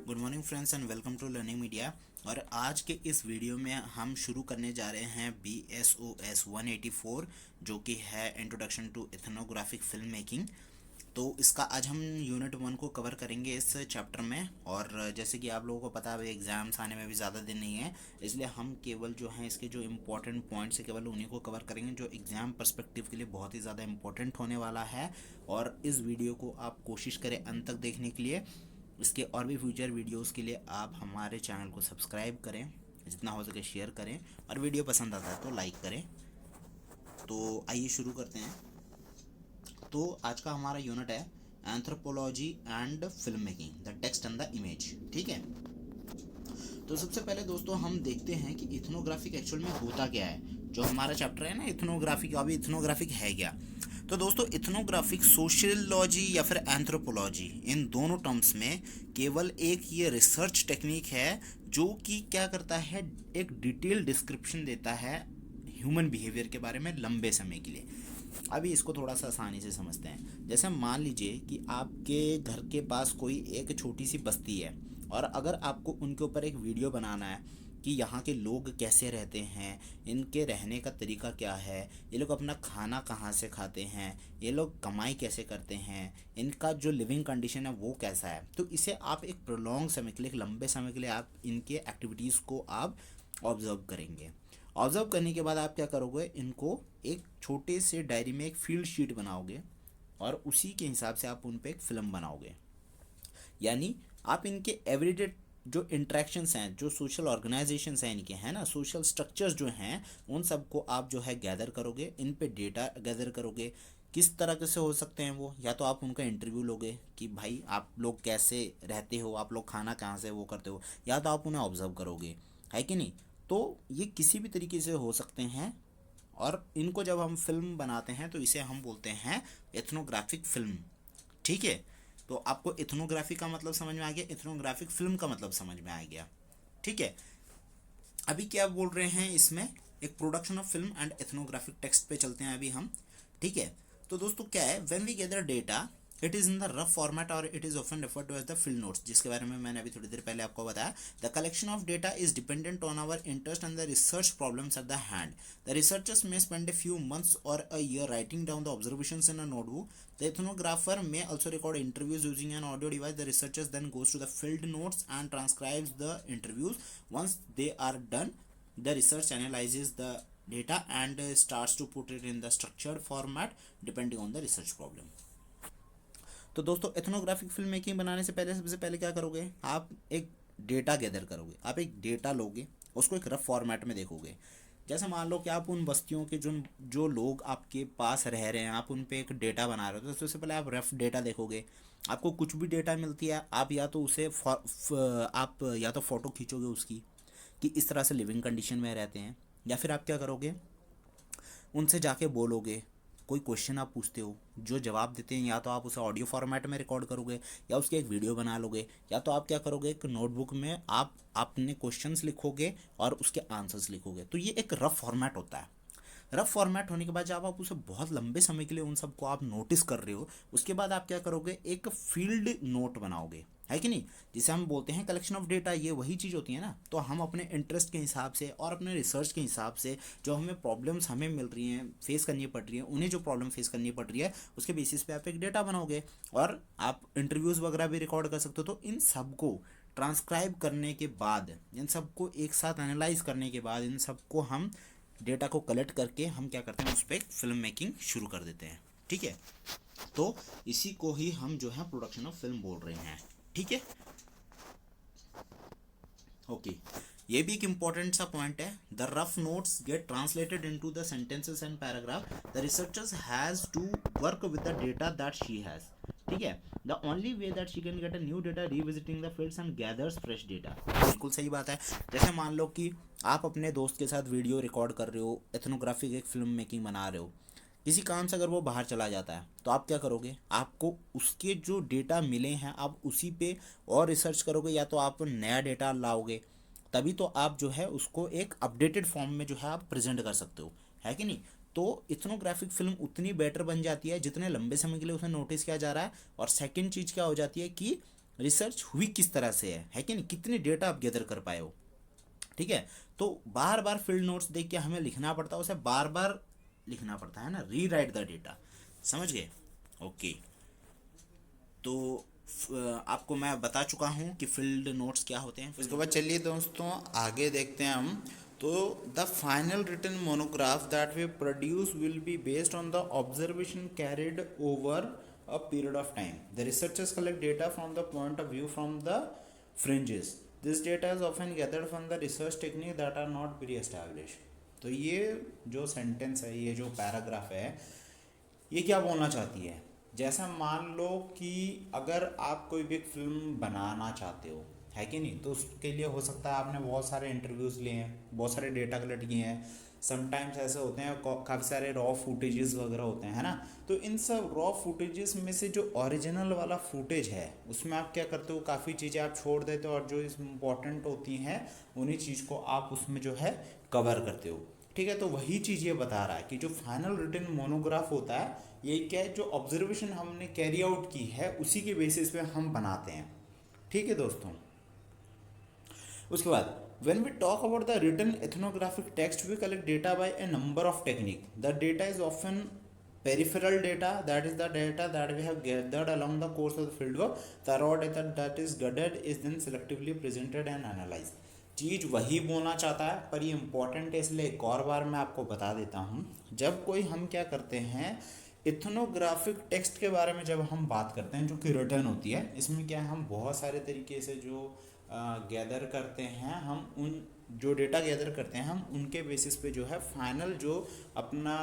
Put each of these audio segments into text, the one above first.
Good morning friends and welcome to learning media. और आज के इस वीडियो में हम शुरू करने जा रहे हैं BSOS 184 जो कि है introduction to ethnographic film making. तो इसका आज हम यूनिट 1 को कवर करेंगे इस चैप्टर में। और जैसे कि आप लोगों को पता है एग्ज़ाम्स आने में भी ज़्यादा दिन नहीं है, इसलिए हम केवल जो हैं इसके जो इम्पोर्टेंट पॉइंट्स है केवल उन्हीं को कवर करेंगे जो एग्ज़ाम पर्सपेक्टिव के लिए बहुत ही ज़्यादा इंपॉर्टेंट होने वाला है। और इस वीडियो को आप कोशिश करें अंत तक देखने के लिए। इसके और भी फ्यूचर वीडियोस के लिए आप हमारे चैनल को सब्सक्राइब करें, जितना हो सके शेयर करें, और वीडियो पसंद आता है तो लाइक करें। तो आइए शुरू करते हैं। तो आज का हमारा यूनिट है anthropology and film making, the text and the image. ठीक है, तो सबसे पहले दोस्तों हम देखते हैं कि इथनोग्राफिक एक्चुअल में होता क्या है। जो हमारा चैप्टर है ना इथनोग्राफिक, अभी इथनोग्राफिक है क्या। तो दोस्तों इथनोग्राफिक सोशियोलॉजी या फिर एंथ्रोपोलॉजी, इन दोनों टर्म्स में केवल एक ये रिसर्च टेक्निक है जो कि क्या करता है, एक डिटेल डिस्क्रिप्शन देता है ह्यूमन बिहेवियर के बारे में लंबे समय के लिए। अभी इसको थोड़ा सा आसानी से समझते हैं। जैसे मान लीजिए कि आपके घर के पास कोई एक छोटी सी बस्ती है और अगर आपको उनके ऊपर एक वीडियो बनाना है कि यहाँ के लोग कैसे रहते हैं, इनके रहने का तरीका क्या है, ये लोग अपना खाना कहाँ से खाते हैं, ये लोग कमाई कैसे करते हैं, इनका जो लिविंग कंडीशन है वो कैसा है, तो इसे आप एक प्रोलॉन्ग समय के लिए, एक लंबे समय के लिए आप इनके एक्टिविटीज़ को आप ऑब्जर्व करेंगे। ऑब्जर्व करने के बाद आप क्या करोगे, इनको एक छोटे से डायरी में एक फील्ड शीट बनाओगे और उसी के हिसाब से आप उन पर एक फ़िल्म बनाओगे। यानी आप इनके एवरीडे जो इंट्रैक्शंस हैं, जो सोशल ऑर्गेनाइजेशंस हैं इनके, हैं ना, सोशल स्ट्रक्चर्स जो हैं, उन सबको आप जो है गैदर करोगे, इन पे डेटा गैदर करोगे। किस तरह के से हो सकते हैं वो, या तो आप उनका इंटरव्यू लोगे कि भाई आप लोग कैसे रहते हो, आप लोग खाना कहाँ से वो करते हो, या तो आप उन्हें ऑब्जर्व करोगे, है कि नहीं। तो ये किसी भी तरीके से हो सकते हैं और इनको जब हम फिल्म बनाते हैं तो इसे हम बोलते हैं एथनोग्राफिक फिल्म। ठीक है, तो आपको इथनोग्राफी का मतलब समझ में आ गया, इथनोग्राफिक फिल्म का मतलब समझ में आ गया। ठीक है, अभी क्या बोल रहे हैं इसमें, एक production of film and ethnographic text पे चलते हैं अभी हम। ठीक है, तो दोस्तों क्या है, when we gather data it is in the rough format और it is often referred to as the field notes, जिसके बारे में मैंने अभी थोड़ी देर पहले आपको बताया। The collection of data is dependent on our interest and the research problems at the hand. The researchers may spend a few months or a year writing down the observations in a notebook. The ethnographer may also record interviews using an audio device. The researchers then goes to the field notes and transcribes the interviews. Once they are done, the research analyzes the data and starts to put it in the structured format depending on the research problem. तो दोस्तों ethnographic film making बनाने से पहले सबसे पहले क्या करोगे, आप एक डेटा गैदर करोगे, आप एक डेटा लोगे, उसको एक रफ फॉर्मेट में देखोगे। जैसे मान लो कि आप उन बस्तियों के जो जो लोग आपके पास रह रहे हैं, आप उन पे एक डेटा बना रहे हो, तो सबसे पहले आप रफ डेटा देखोगे। आपको कुछ भी डेटा मिलती है, आप या तो उसे आप या तो फ़ोटो खींचोगे उसकी कि इस तरह से लिविंग कंडीशन में रहते हैं, या फिर आप क्या करोगे, उनसे जाके बोलोगे। कोई क्वेश्चन आप पूछते हो, जो जवाब देते हैं या तो आप उसे ऑडियो फॉर्मेट में रिकॉर्ड करोगे या उसकी एक वीडियो बना लोगे, या तो आप क्या करोगे, एक नोटबुक में आप अपने क्वेश्चंस लिखोगे और उसके आंसर्स लिखोगे। तो ये एक रफ फॉर्मेट होता है। रफ फॉर्मेट होने के बाद जब आप उसे बहुत लंबे समय के लिए उन सबको आप नोटिस कर रहे हो, उसके बाद आप क्या करोगे, एक फील्ड नोट बनाओगे, है कि नहीं, जिसे हम बोलते हैं कलेक्शन ऑफ डेटा। ये वही चीज़ होती है ना। तो हम अपने इंटरेस्ट के हिसाब से और अपने रिसर्च के हिसाब से जो हमें प्रॉब्लम्स हमें मिल रही हैं, फेस करनी पड़ रही है, उन्हें जो प्रॉब्लम फेस करनी पड़ रही है उसके बेसिस पे आप एक डेटा बनाओगे और आप इंटरव्यूज़ वगैरह भी रिकॉर्ड कर सकते हो। तो इन सबको ट्रांसक्राइब करने के बाद, इन सबको एक साथ एनालाइज करने के बाद, इन सबको हम डेटा को कलेक्ट करके हम क्या करते हैं, उस पर फिल्म मेकिंग शुरू कर देते हैं। ठीक है, तो इसी को ही हम जो है प्रोडक्शन ऑफ फिल्म बोल रहे हैं। ठीक है, ओके, ये भी एक इंपॉर्टेंट सा पॉइंट है। The rough notes get translated into the sentences and paragraph. The researchers has to work with the data that she has. ठीक है, the only way that she can get a new data revisiting the fields and gathers fresh data. बिल्कुल सही बात है। जैसे मान लो कि आप अपने दोस्त के साथ वीडियो रिकॉर्ड कर रहे हो, एथनोग्राफिक एक फिल्म मेकिंग बना रहे हो, किसी काम से अगर वो बाहर चला जाता है तो आप क्या करोगे, आपको उसके जो डेटा मिले हैं आप उसी पे और रिसर्च करोगे, या तो आप नया डेटा लाओगे, तभी तो आप जो है उसको एक अपडेटेड फॉर्म में जो है आप प्रेजेंट कर सकते हो, है कि नहीं। तो इथनोग्राफिक फिल्म उतनी बेटर बन जाती है जितने लंबे समय के लिए उसे नोटिस किया जा रहा है। और सेकंड चीज़ क्या हो जाती है कि रिसर्च हुई किस तरह से है कि नहीं, कितने डेटा आप गैदर कर पाए हो। ठीक है, तो बार बार फील्ड नोट्स देख के हमें लिखना पड़ता है, उसे बार बार लिखना पड़ता है ना, री राइट द डेटा। समझ गए? ओके। तो आपको मैं बता चुका हूँ कि फील्ड नोट्स क्या होते हैं। उसके बाद चलिए दोस्तों आगे देखते हैं हम। तो the final written monograph that we produce will be based on the observation carried over a period of time. The researchers collect data from the point of view from the fringes. This data is often gathered from the research techniques that are not pre-established. तो ये जो sentence है, ये जो paragraph है, ये क्या बोलना चाहती है? जैसा मान लो कि अगर आप कोई भी फिल्म बनाना चाहते हो, है कि नहीं, तो उसके लिए हो सकता है आपने बहुत सारे इंटरव्यूज़ लिए हैं, बहुत सारे डेटा कलेक्ट किए हैं। समटाइम्स ऐसे होते हैं काफ़ी सारे रॉ फुटेजेस वगैरह होते हैं, है ना। तो इन सब रॉ फुटेजेस में से जो ओरिजिनल वाला फुटेज है उसमें आप क्या करते हो, काफ़ी चीज़ें आप छोड़ देते हो और जो इम्पॉर्टेंट होती हैं उन्हीं चीज़ को आप उसमें जो है कवर करते हो। ठीक है, तो वही चीज़ ये बता रहा है कि जो फाइनल रिटन मोनोग्राफ होता है ये क्या है, जो ऑब्जर्वेशन हमने कैरी आउट की है उसी के बेसिस पे हम बनाते हैं। ठीक है दोस्तों। उसके बाद when we talk about the written ethnographic text we collect data by a number of technique. The data is often peripheral data, that is the data that we have gathered along the course of the fieldwork. The raw data that is gathered is then selectively presented and analyzed. चीज़ वही बोलना चाहता है पर ये important है इसलिए एक और बार मैं आपको बता देता हूँ। जब कोई हम क्या करते हैं, इथनोग्राफिक टेक्स्ट के बारे में जब हम बात करते हैं जो कि रिटर्न होती है, इसमें क्या है, हम बहुत सारे तरीके से जो गैदर करते हैं, हम उन जो डेटा गैदर करते हैं हम उनके बेसिस पे जो है फाइनल जो अपना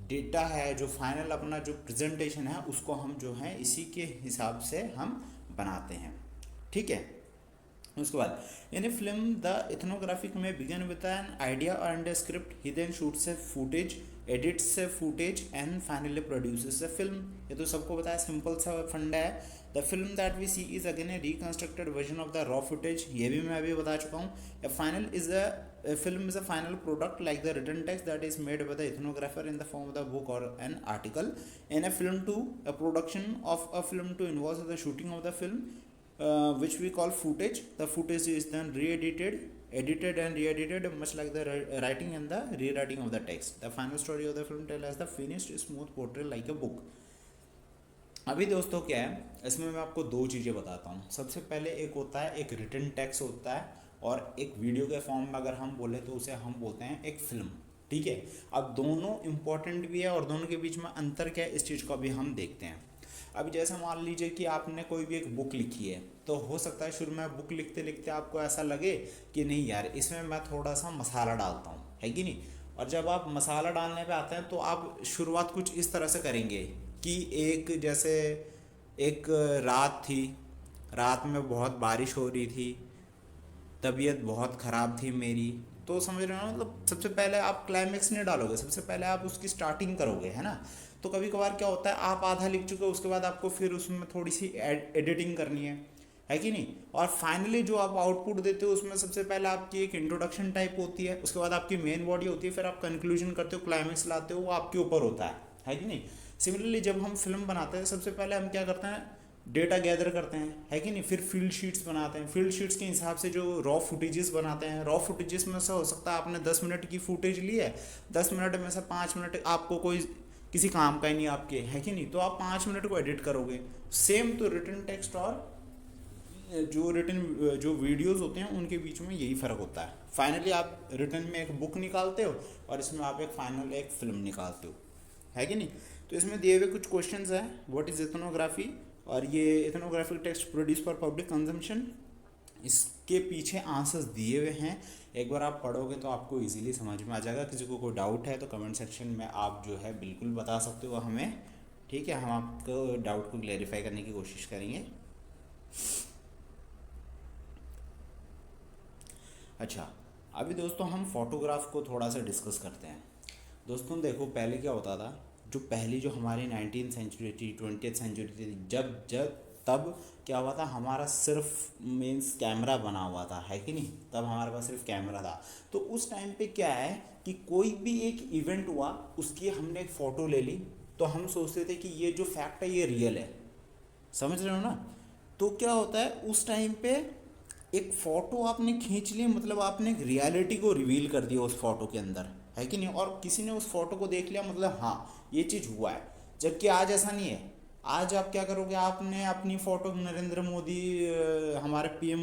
डेटा है, जो फाइनल अपना जो प्रेजेंटेशन है उसको हम जो है इसी के हिसाब से हम बनाते हैं। ठीक है। उसके बाद in a film the ethnographic में began with an idea and a script, he then shoots a footage, edits a footage and finally produces a film. ये तो सबको बताया, सिंपल सा फंडा है। The film that we see is again a reconstructed version of the raw footage, ये भी मैं अभी बता चुका हूँ। A final is a film is a final product like the written text that is made by the ethnographer in the form of the book or an article. In a film too, a production of a film too involves the shooting of the film, which we call footage. The footage is then edited and re-edited, much like the writing and the rewriting of the text. The final story of the film tells as the finished smooth portrait like a book. अभी दोस्तों क्या है, इसमें मैं आपको दो चीज़ें बताता हूँ। सबसे पहले एक होता है एक रिटन टेक्स्ट होता है और एक वीडियो के फॉर्म में अगर हम बोले तो उसे हम बोलते हैं एक फिल्म। ठीक है, अब दोनों इम्पॉर्टेंट भी है और दोनों के बीच में अंतर क्या है इस चीज़ को अभी हम देखते हैं। अभी जैसे मान लीजिए कि आपने कोई भी एक बुक लिखी है, तो हो सकता है शुरू में बुक लिखते लिखते आपको ऐसा लगे कि नहीं यार इसमें मैं थोड़ा सा मसाला डालता हूँ, है कि नहीं। और जब आप मसाला डालने पे आते हैं तो आप शुरुआत कुछ इस तरह से करेंगे कि एक रात थी, रात में बहुत बारिश हो रही थी, तबीयत बहुत ख़राब थी मेरी, तो समझ रहे हो, मतलब सबसे पहले आप क्लाइमेक्स नहीं डालोगे, सबसे पहले आप उसकी स्टार्टिंग करोगे, है ना। तो कभी कभार क्या होता है आप आधा लिख चुके हो, उसके बाद आपको फिर उसमें थोड़ी सी एडिटिंग करनी है कि नहीं। और फाइनली जो आप आउटपुट देते हो उसमें सबसे पहले आपकी एक इंट्रोडक्शन टाइप होती है, उसके बाद आपकी मेन बॉडी होती है, फिर आप कंक्लूजन करते हो, क्लाइमेक्स लाते हो, वो आपके ऊपर होता है कि नहीं। सिमिलरली जब हम फिल्म बनाते हैं सबसे पहले हम क्या करते हैं, डेटा गैदर करते हैं, है कि नहीं, फिर फील्ड शीट्स बनाते हैं, फील्ड शीट्स के हिसाब से जो रॉ फुटेजेस बनाते हैं, रॉ फुटेजेस में से हो सकता है आपने 10 मिनट की फुटेज ली है, 10 मिनट में से 5 मिनट आपको कोई किसी काम का ही नहीं आपके, है कि नहीं, तो आप 5 मिनट को एडिट करोगे। सेम तो रिटन टेक्स्ट और जो वीडियोस होते हैं उनके बीच में यही फ़र्क होता है। फाइनली आप रिटन में एक बुक निकालते हो और इसमें आप एक फाइनल एक फिल्म निकालते हो, है कि नहीं। तो इसमें दिए हुए कुछ क्वेश्चंस हैं, व्हाट इज़ इथनोग्राफी, और ये ethnographic text produce for public consumption, इसके पीछे आंसर्स दिए हुए हैं। एक बार आप पढ़ोगे तो आपको इजीली समझ में आ जाएगा। किसी को कोई डाउट है तो कमेंट सेक्शन में आप जो है बिल्कुल बता सकते हो हमें, ठीक है, हम आपको डाउट को क्लेरिफाई करने की कोशिश करेंगे। अच्छा, अभी दोस्तों हम फोटोग्राफ को थोड़ा सा डिस्कस करते हैं। दोस्तों देखो पहले क्या होता था, जो पहली जो हमारी 19th सेंचुरी थी, 20th सेंचुरी थी, तब क्या हुआ था, हमारा सिर्फ मीन्स कैमरा बना हुआ था, है कि नहीं, तब हमारे पास सिर्फ कैमरा था। तो उस टाइम पे क्या है कि कि कोई भी एक इवेंट हुआ, उसकी हमने एक फ़ोटो ले ली, तो हम सोचते थे कि ये जो फैक्ट है ये रियल है, समझ रहे हो ना। तो क्या होता है उस टाइम पे, एक फ़ोटो आपने खींच ली, मतलब आपने एक रियलिटी को रिवील कर दिया उस फोटो के अंदर, है कि नहीं। और किसी ने उस फोटो को देख लिया, मतलब हाँ ये चीज़ हुआ है। जबकि आज ऐसा नहीं है। आज आप क्या करोगे, आपने अपनी फ़ोटो नरेंद्र मोदी हमारे पीएम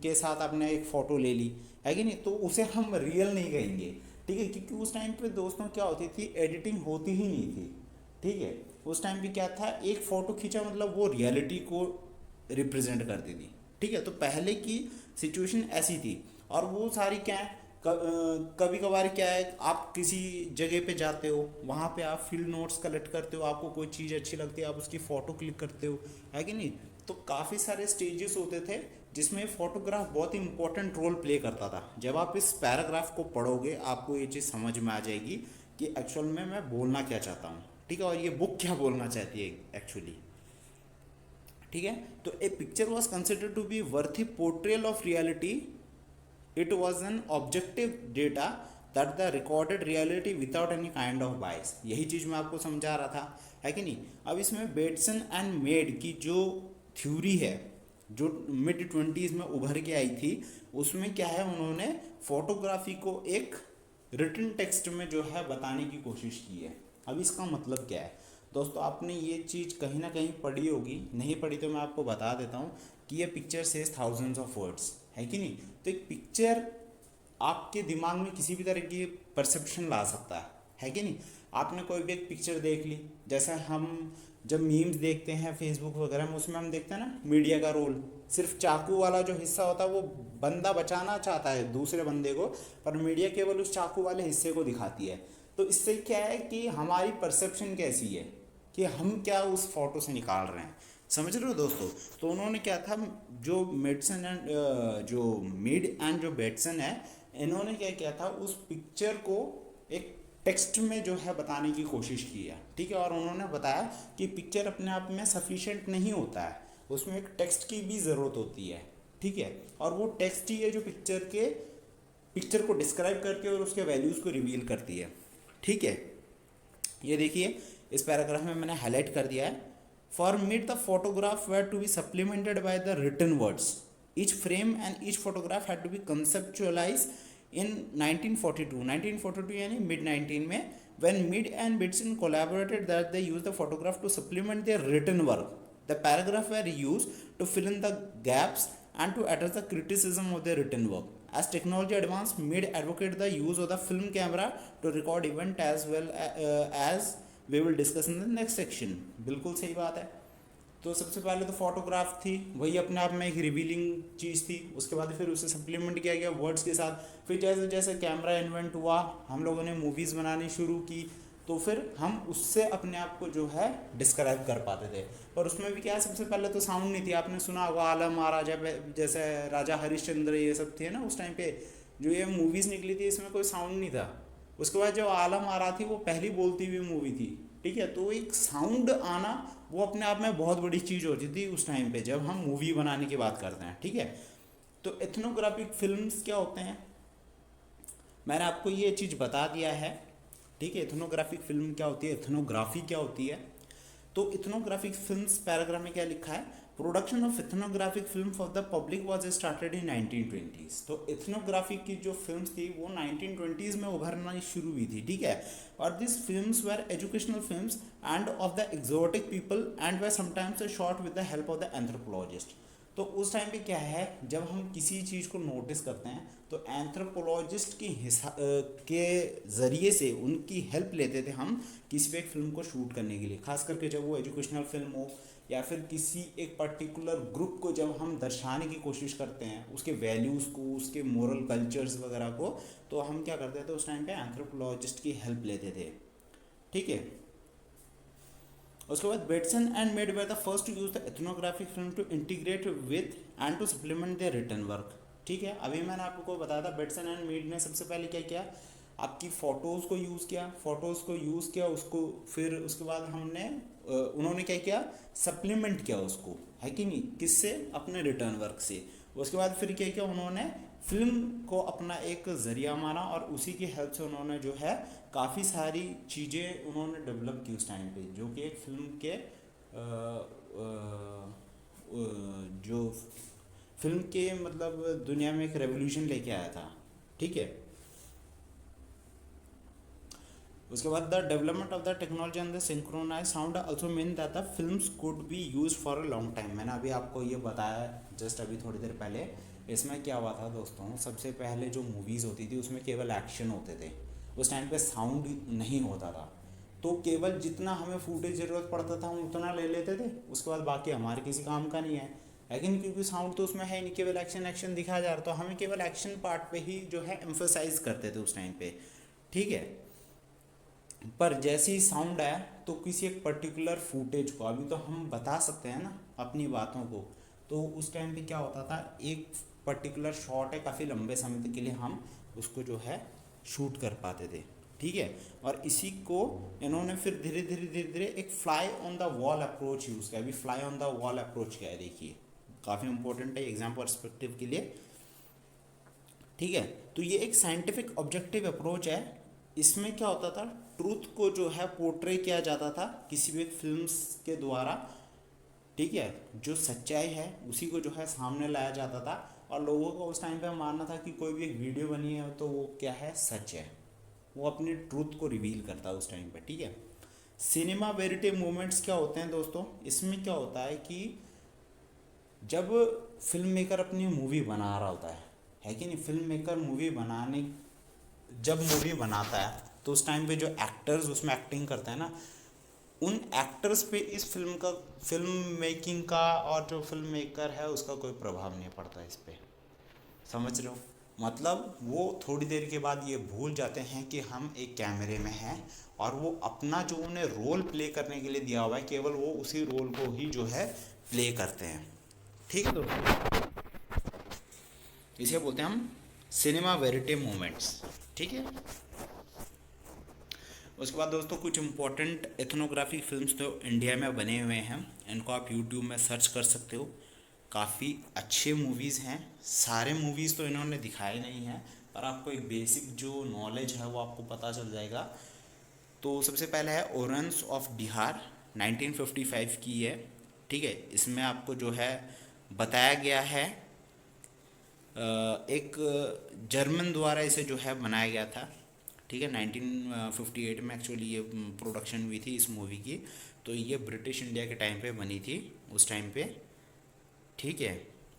के साथ आपने एक फ़ोटो ले ली, है कि नहीं, तो उसे हम रियल नहीं कहेंगे, ठीक है। क्योंकि उस टाइम पे दोस्तों क्या होती थी, एडिटिंग होती ही नहीं थी, ठीक है। उस टाइम पे क्या था, एक फ़ोटो खींचा मतलब वो रियलिटी को रिप्रेजेंट करती थी, ठीक है। तो पहले की सिचुएशन ऐसी थी। और वो सारी क्या है, कभी कभार क्या है, आप किसी जगह पे जाते हो, वहाँ पे आप फील्ड नोट्स कलेक्ट करते हो, आपको कोई चीज़ अच्छी लगती है, आप उसकी फ़ोटो क्लिक करते हो, है कि नहीं। तो काफ़ी सारे स्टेजेस होते थे जिसमें फोटोग्राफ बहुत ही इंपॉर्टेंट रोल प्ले करता था। जब आप इस पैराग्राफ को पढ़ोगे आपको ये चीज़ समझ में आ जाएगी कि एक्चुअल में मैं बोलना क्या चाहता हूँ, ठीक है, और ये बुक क्या बोलना चाहती है एक्चुअली, ठीक है। तो a picture was considered to be worthy portrayal of reality, it was an objective data that the recorded reality without any kind of bias. यही चीज़ मैं आपको समझा रहा था, है कि नहीं। अब इसमें बेटसन एंड मेड की जो थ्योरी है, जो मिड 20s में उभर के आई थी, उसमें क्या है, उन्होंने फोटोग्राफी को एक रिटन टेक्स्ट में जो है बताने की कोशिश की है। अब इसका मतलब क्या है दोस्तों, आपने ये चीज़ कहीं ना कहीं पढ़ी होगी, नहीं पढ़ी तो मैं आपको बता देता हूँ कि ये picture says thousands of words, है कि नहीं। तो एक पिक्चर आपके दिमाग में किसी भी तरह की परसेप्शन ला सकता है कि नहीं। आपने कोई भी एक पिक्चर देख ली, जैसे हम जब मीम्स देखते हैं फेसबुक वगैरह में, उसमें हम देखते हैं ना मीडिया का रोल, सिर्फ चाकू वाला जो हिस्सा होता है वो बंदा बचाना चाहता है दूसरे बंदे को, पर मीडिया केवल उस चाकू वाले हिस्से को दिखाती है। तो इससे क्या है कि हमारी परसेप्शन कैसी है, कि हम क्या उस फोटो से निकाल रहे हैं, समझ रहे हो दोस्तों। तो उन्होंने क्या था, जो मेडसन एंड जो मीड एंड जो बेटसन है, इन्होंने क्या किया था, उस पिक्चर को एक टेक्स्ट में जो है बताने की कोशिश की है, ठीक है। और उन्होंने बताया कि पिक्चर अपने आप में सफिशिएंट नहीं होता है, उसमें एक टेक्स्ट की भी ज़रूरत होती है, ठीक है। और वो टेक्स्ट ही है जो पिक्चर को डिस्क्राइब करके और उसके वैल्यूज़ को रिवील करती है, ठीक है। ये देखिए इस पैराग्राफ में मैंने हाईलाइट कर दिया है। For meet the photograph were to be supplemented by the written words, each frame and each photograph had to be conceptualize in 1942 यानी मिड 19 में, when Mead and Bitson collaborated that they used the photograph to supplement their written work. The paragraph were used to fill in the gaps and to address the criticism of their written work. As technology advanced, Mead advocated the use of the film camera to record event as well as we will discuss in the next section. बिल्कुल सही बात है। तो सबसे पहले तो photograph थी, वही अपने आप में एक रिवीलिंग चीज़ थी। उसके बाद फिर उसे सप्लीमेंट किया गया वर्ड्स के साथ। फिर जैसे जैसे कैमरा इन्वेंट हुआ, हम लोगों ने मूवीज़ बनानी शुरू की, तो फिर हम उससे अपने आप को जो है डिस्क्राइब कर पाते थे। और उसमें भी क्या है, सबसे पहले तो साउंड नहीं थी। आपने सुना होगा आलम महाराजा, जैसे राजा हरिश्चंद्र, ये सब थे ना उस टाइम पे जो ये मूवीज़ निकली थी, इसमें कोई साउंड नहीं था। उसके बाद जो आलम आ रहा थी वो पहली बोलती हुई मूवी थी, ठीक है। तो एक साउंड आना वो अपने आप में बहुत बड़ी चीज़ होती थी उस टाइम पे, जब हम मूवी बनाने की बात करते हैं, ठीक है। तो एथनोग्राफिक फिल्म्स क्या होते हैं, मैंने आपको ये चीज़ बता दिया है, ठीक है। एथनोग्राफिक फिल्म क्या होती है, एथनोग्राफी क्या होती है। तो इथनोग्राफिक फिल्म्स पैराग्राफ में क्या लिखा है, production of ethnographic film for the public was started in 1920s। तो इथनोग्राफिक की जो फिल्म्स थी वो 1920s में उभरना शुरू हुई थी, ठीक है। और this films were educational films end of the exotic people and were sometimes shot with the help of the anthropologist. तो उस टाइम पे क्या है, जब हम किसी चीज़ को नोटिस करते हैं तो एंथ्रोपोलॉजिस्ट के ज़रिए से उनकी हेल्प लेते थे हम किसी भी एक फिल्म को शूट करने के लिए, खास करके जब वो एजुकेशनल फिल्म हो या फिर किसी एक पर्टिकुलर ग्रुप को जब हम दर्शाने की कोशिश करते हैं, उसके वैल्यूज़ को, उसके मोरल कल्चर्स वगैरह को, तो हम क्या करते थे उस टाइम पे एंथ्रोपोलॉजिस्ट की हेल्प लेते थे, ठीक है। उसके बाद Bateson and Mead were the first to use the ethnographic film to integrate with and to supplement their written work, ठीक है। अभी मैंने आपको बताया था बेटसन एंड मेड ने सबसे पहले क्या किया, आपकी फ़ोटोज़ को यूज़ किया, उसको फिर उसके बाद उन्होंने क्या किया, सप्लीमेंट किया उसको, है कि नहीं, किससे, अपने रिटर्न वर्क से। उसके बाद फिर क्या किया उन्होंने, फिल्म को अपना एक ज़रिया माना और उसी की हेल्प से उन्होंने जो है काफ़ी सारी चीज़ें उन्होंने डेवलप की उस टाइम पे, जो कि एक फिल्म के जो फिल्म के मतलब दुनिया में एक रेवोल्यूशन लेके आया था। ठीक है। उसके बाद the development of the technology and the synchronize sound also mean that the films could be use for a long time. मैंने अभी आपको ये बताया जस्ट अभी थोड़ी देर पहले। इसमें क्या हुआ था दोस्तों, सबसे पहले जो मूवीज़ होती थी उसमें केवल एक्शन होते थे, उस टाइम पे साउंड नहीं होता था, तो केवल जितना हमें फुटेज ज़रूरत पड़ता था हम उतना ले लेते थे, उसके बाद बाकी हमारे किसी काम का नहीं है। लेकिन क्योंकि साउंड तो उसमें है नहीं, केवल एक्शन एक्शन दिखाया जा रहा, तो हमें केवल एक्शन पार्ट पे ही जो है एम्फोसाइज करते थे उस टाइम पे। ठीक है। पर जैसे ही साउंड आया तो किसी एक पर्टिकुलर फुटेज को, अभी तो हम बता सकते हैं ना अपनी बातों को, तो उस टाइम पे क्या होता था, एक पर्टिकुलर शॉट है, काफ़ी लंबे समय तक के लिए हम उसको जो है शूट कर पाते थे। ठीक है। और इसी को इन्होंने फिर धीरे धीरे धीरे धीरे एक fly on the wall approach use किया। अभी fly on the wall approach क्या है देखिए, काफ़ी इंपॉर्टेंट है एग्जाम पर्सपेक्टिव के लिए। ठीक है। तो ये एक साइंटिफिक ऑब्जेक्टिव अप्रोच है। इसमें क्या होता था, ट्रूथ को जो है पोर्ट्रे किया जाता था किसी भी फिल्म्स के द्वारा। ठीक है। जो सच्चाई है उसी को जो है सामने लाया जाता था, और लोगों को उस टाइम पे मानना था कि कोई भी एक वीडियो बनी है तो वो क्या है, सच है, वो अपनी ट्रूथ को रिवील करता है उस टाइम पे। ठीक है। सिनेमा वेरिटी मूवमेंट्स क्या होते हैं दोस्तों, इसमें क्या होता है कि जब फिल्म मेकर अपनी मूवी बना रहा होता है कि नहीं, फिल्म मेकर मूवी बनाने जब मूवी बनाता है तो उस टाइम पे जो एक्टर्स उसमें एक्टिंग करते हैं ना, उन एक्टर्स पे इस फिल्म मेकिंग का और जो फिल्म मेकर है उसका कोई प्रभाव नहीं पड़ता इस पे। समझ रहे हो, मतलब वो थोड़ी देर के बाद ये भूल जाते हैं कि हम एक कैमरे में हैं, और वो अपना जो उन्हें रोल प्ले करने के लिए दिया हुआ है केवल वो उसी रोल को ही जो है प्ले करते हैं। ठीक है दोस्तों, इसे बोलते हैं हम सिनेमा वेरिटे मोमेंट्स। ठीक है। उसके बाद दोस्तों कुछ इंपॉर्टेंट एथनोग्राफिक फिल्म्स तो इंडिया में बने हुए हैं, इनको आप यूट्यूब में सर्च कर सकते हो। काफ़ी अच्छे मूवीज़ हैं, सारे मूवीज़ तो इन्होंने दिखाए नहीं हैं, पर आपको एक बेसिक जो नॉलेज है वो आपको पता चल जाएगा। तो सबसे पहले है ओरेंस ऑफ बिहार, 1955 की है। ठीक है। इसमें आपको जो है बताया गया है एक जर्मन द्वारा इसे जो है बनाया गया था। ठीक है। 1958 में एक्चुअली ये प्रोडक्शन हुई थी इस मूवी की, तो ये ब्रिटिश इंडिया के टाइम पे बनी थी उस टाइम पे। ठीक है।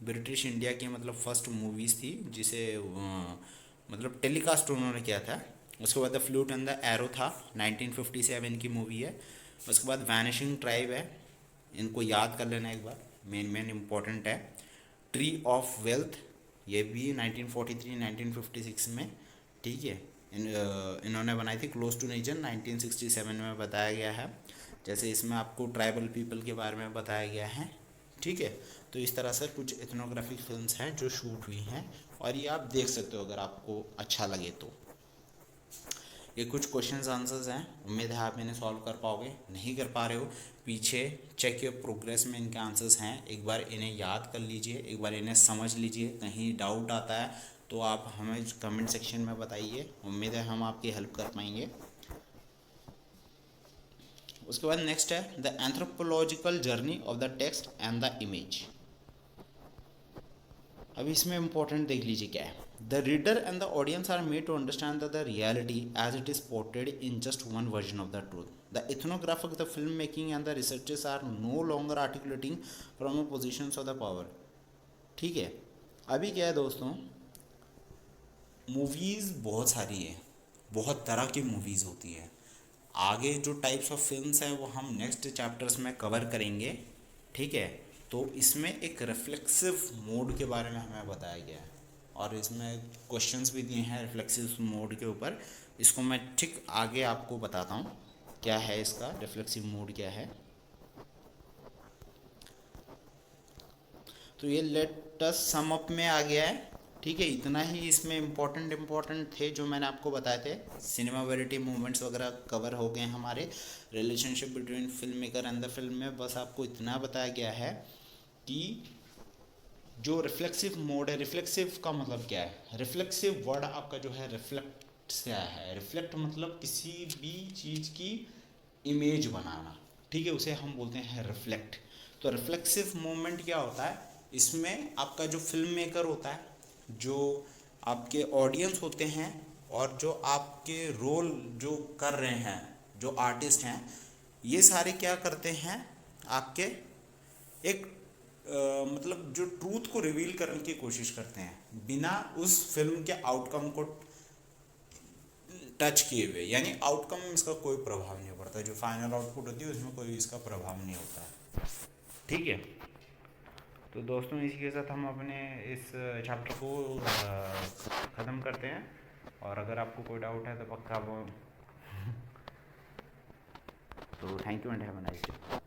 ब्रिटिश इंडिया की मतलब फर्स्ट मूवीज़ थी जिसे मतलब टेलीकास्ट उन्होंने किया था। उसके बाद the flute and the arrow था, 1957 की मूवी है। उसके बाद वैनिशिंग ट्राइब है, इनको याद कर लेना एक बार, मेन इम्पॉर्टेंट है। ट्री ऑफ वेल्थ, ये भी 1943 1956 में। ठीक है। इन्होंने बनाई थी। क्लोज टू नेचर 1967 में बताया गया है। जैसे इसमें आपको ट्राइबल पीपल के बारे में बताया गया है। ठीक है। तो इस तरह से कुछ एथनोग्राफिक फिल्म्स हैं जो शूट हुई हैं, और ये आप देख सकते हो अगर आपको अच्छा लगे तो। ये कुछ क्वेश्चंस आंसर्स हैं, उम्मीद है आप इन्हें सॉल्व कर पाओगे। नहीं कर पा रहे हो, पीछे चेक योर प्रोग्रेस में इनके आंसर्स हैं, एक बार इन्हें याद कर लीजिए, एक बार इन्हें समझ लीजिए। कहीं डाउट आता है तो आप हमें कमेंट सेक्शन में बताइए, उम्मीद है हम आपकी हेल्प कर पाएंगे। उसके बाद नेक्स्ट है the anthropological journey of the text and the image. अभी इसमें इंपॉर्टेंट देख लीजिए क्या है। The reader and the audience are made to understand the reality as it is portrayed in just one version of the truth. The ethnographic, the filmmaking and the researchers are no longer articulating from a positions of the power. ठीक है। अभी क्या है दोस्तों, movies बहुत सारी है, बहुत तरह की मूवीज़ होती है। आगे जो टाइप्स ऑफ फिल्म्स हैं वो हम नेक्स्ट चैप्टर्स में कवर करेंगे। ठीक है। तो इसमें एक रिफ्लेक्सिव मोड के बारे में हमें बताया गया है, और इसमें क्वेश्चंस भी दिए हैं रिफ्लेक्सिव मोड के ऊपर। इसको मैं ठीक आगे आपको बताता हूँ क्या है इसका रिफ्लेक्सिव मोड क्या है। तो ये लेट अस सम अप में आ गया है। ठीक है। इतना ही इसमें इम्पोर्टेंट थे जो मैंने आपको बताए थे। सिनेमा वेरिटी मूवमेंट्स वगैरह कवर हो गए हमारे। Relationship between film maker and the film में बस आपको इतना बताया गया है कि जो रिफ्लेक्सिव मोड है, रिफ्लेक्सिव का मतलब क्या है? रिफ्लेक्सिव वर्ड आपका जो है रिफ्लेक्ट से आया है। रिफ्लेक्ट मतलब किसी भी चीज़ की इमेज बनाना, ठीक है, उसे हम बोलते हैं रिफ्लेक्ट। तो रिफ्लेक्सिव मूवमेंट क्या होता है? इसमें आपका जो फिल्म मेकर होता है, जो आपके ऑडियंस होते हैं, और जो आपके रोल जो कर रहे हैं, जो आर्टिस्ट हैं, ये सारे क्या करते हैं? आपके एक मतलब जो ट्रूथ को रिवील करने की कोशिश करते हैं बिना उस फिल्म के आउटकम को टच किए हुए, यानी आउटकम में इसका कोई प्रभाव नहीं पड़ता। जो फाइनल आउटपुट होती है उसमें कोई इसका प्रभाव नहीं होता है, ठीक है। तो दोस्तों, इसी के साथ हम अपने इस चैप्टर को ख़त्म करते हैं, और अगर आपको कोई डाउट है तो पक्का वो तो thank you and have a nice day.